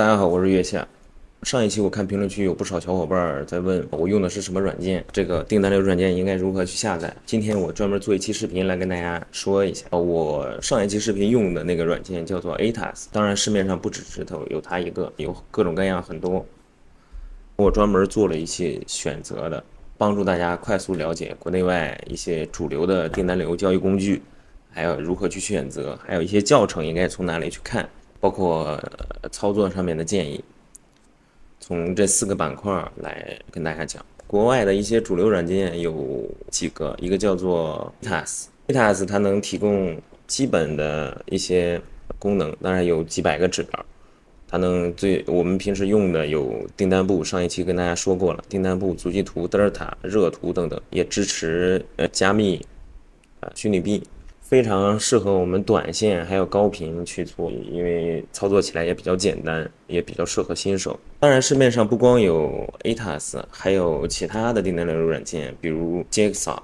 大家好，我是月下。上一期我看评论区有不少小伙伴在问我用的是什么软件，这个订单流软件应该如何去下载。今天我专门做一期视频来跟大家说一下。我上一期视频用的那个软件叫做 ATAS，当然市面上不止有它一个，有各种各样很多。我专门做了一些选择的，帮助大家快速了解国内外一些主流的订单流交易工具，还有如何去选择，还有一些教程应该从哪里去看，包括操作上面的建议。从这4个板块来跟大家讲，国外的一些主流软件有几个，一个叫做 ATAS，ATAS 它能提供基本的一些功能，当然有几百个指标。它能我们平时用的有订单簿，上一期跟大家说过了，订单簿、足迹图、德尔塔、热图等等，也支持加密虚拟币，非常适合我们短线还有高频去做，因为操作起来也比较简单，也比较适合新手。当然，市面上不光有 ATAS， 还有其他的订单流软件，比如 Jigsaw，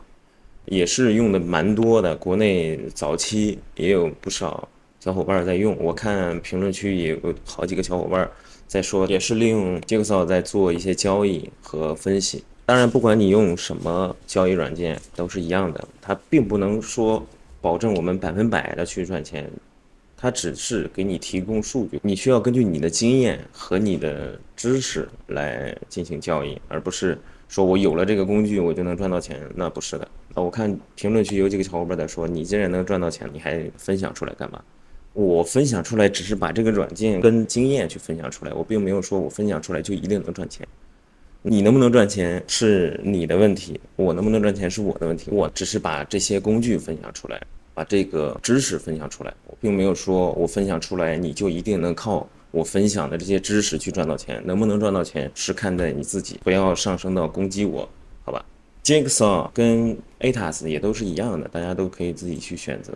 也是用的蛮多的。国内早期也有不少小伙伴在用，我看评论区也有好几个小伙伴在说，也是利用 Jigsaw 在做一些交易和分析。当然，不管你用什么交易软件都是一样的，它并不能说保证我们100%的去赚钱，它只是给你提供数据，你需要根据你的经验和你的知识来进行交易，而不是说我有了这个工具我就能赚到钱，那不是的。我看评论区有几个小伙伴在说，你既然能赚到钱，你还分享出来干嘛？我分享出来只是把这个软件跟经验去分享出来，我并没有说我分享出来就一定能赚钱。你能不能赚钱是你的问题，我能不能赚钱是我的问题。我只是把这些工具分享出来，把这个知识分享出来，我并没有说我分享出来你就一定能靠我分享的这些知识去赚到钱。能不能赚到钱是看在你自己，不要上升到攻击我，好吧。Jigsaw 跟 ATAS 也都是一样的，大家都可以自己去选择。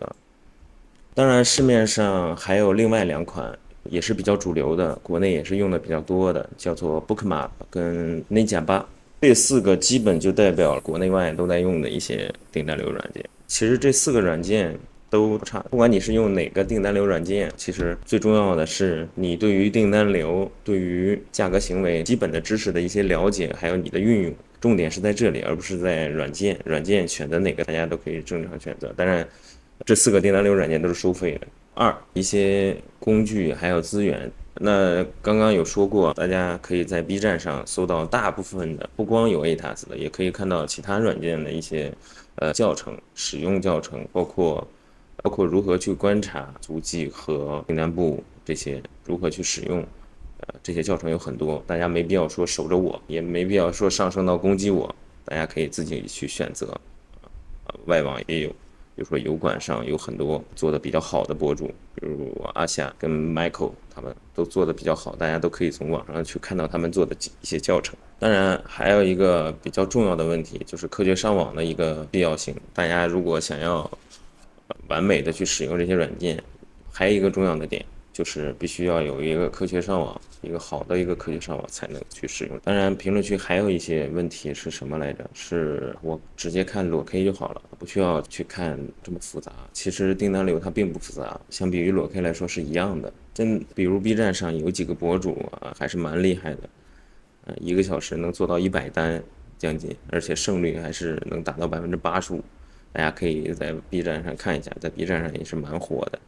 当然，市面上还有另外2款，也是比较主流的，国内也是用的比较多的，叫做 Bookmap 跟 Ninja8。这4个基本就代表了国内外都在用的一些订单流软件。其实这4个软件都不差，不管你是用哪个订单流软件，其实最重要的是你对于订单流、对于价格行为基本的知识的一些了解，还有你的运用。重点是在这里，而不是在软件。软件选择哪个，大家都可以正常选择。当然，这4个订单流软件都是收费的。一些工具还有资源。那刚刚有说过，大家可以在 B 站上搜到大部分的，不光有 ATAS 的，也可以看到其他软件的一些教程、使用教程，包括如何去观察足迹和订单簿这些，如何去使用。这些教程有很多，大家没必要说守着我，也没必要说上升到攻击我，大家可以自己去选择。外网也有，比如说油管上有很多做的比较好的博主，比如阿夏跟 Michael， 他们都做的比较好，大家都可以从网上去看到他们做的一些教程。当然，还有一个比较重要的问题，就是科学上网的一个必要性。大家如果想要完美的去使用这些软件，还有一个重要的点，就是必须要有一个科学上网，一个好的一个科学上网才能去使用。当然，评论区还有一些问题是什么来着？是我直接看裸 K 就好了，不需要去看这么复杂。其实订单流它并不复杂，相比于裸 K 来说是一样的。比如 B 站上有几个博主还是蛮厉害的，1个小时能做到100单将近，而且胜率还是能达到85%。大家可以在 B 站上看一下，在 B 站上也是蛮火的。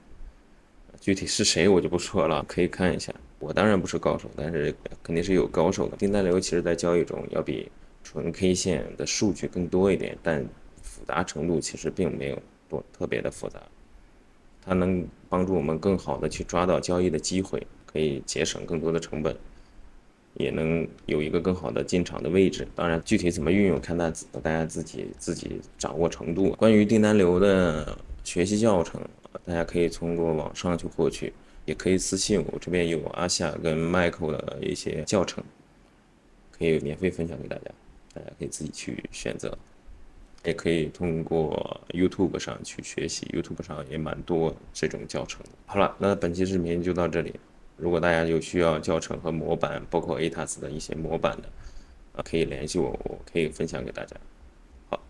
具体是谁我就不说了，可以看一下。我当然不是高手，但是肯定是有高手的。订单流其实在交易中要比纯 K 线的数据更多一点，但复杂程度其实并没有特别的复杂。它能帮助我们更好的去抓到交易的机会，可以节省更多的成本，也能有一个更好的进场的位置。当然，具体怎么运用，看大家自己掌握程度。关于订单流的学习教程，大家可以通过网上去获取，也可以私信我，这边有阿夏跟 Michael 的一些教程，可以免费分享给大家，大家可以自己去选择。也可以通过 YouTube 上去学习，YouTube 上也蛮多这种教程。好了，那本期视频就到这里。如果大家有需要教程和模板，包括 ATAS 的一些模板的，可以联系我，我可以分享给大家。好，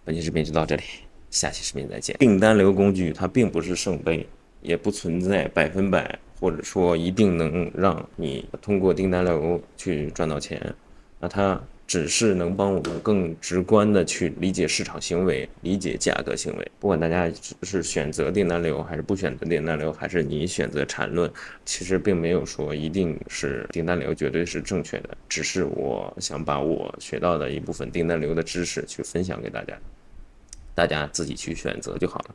本期视频就到这里，下期视频再见。订单流工具它并不是圣杯，也不存在100%或者说一定能让你通过订单流去赚到钱，那它只是能帮我们更直观的去理解市场行为，理解价格行为。不管大家是选择订单流还是不选择订单流，还是你选择缠论，其实并没有说一定是订单流绝对是正确的，只是我想把我学到的一部分订单流的知识去分享给大家，大家自己去选择就好了。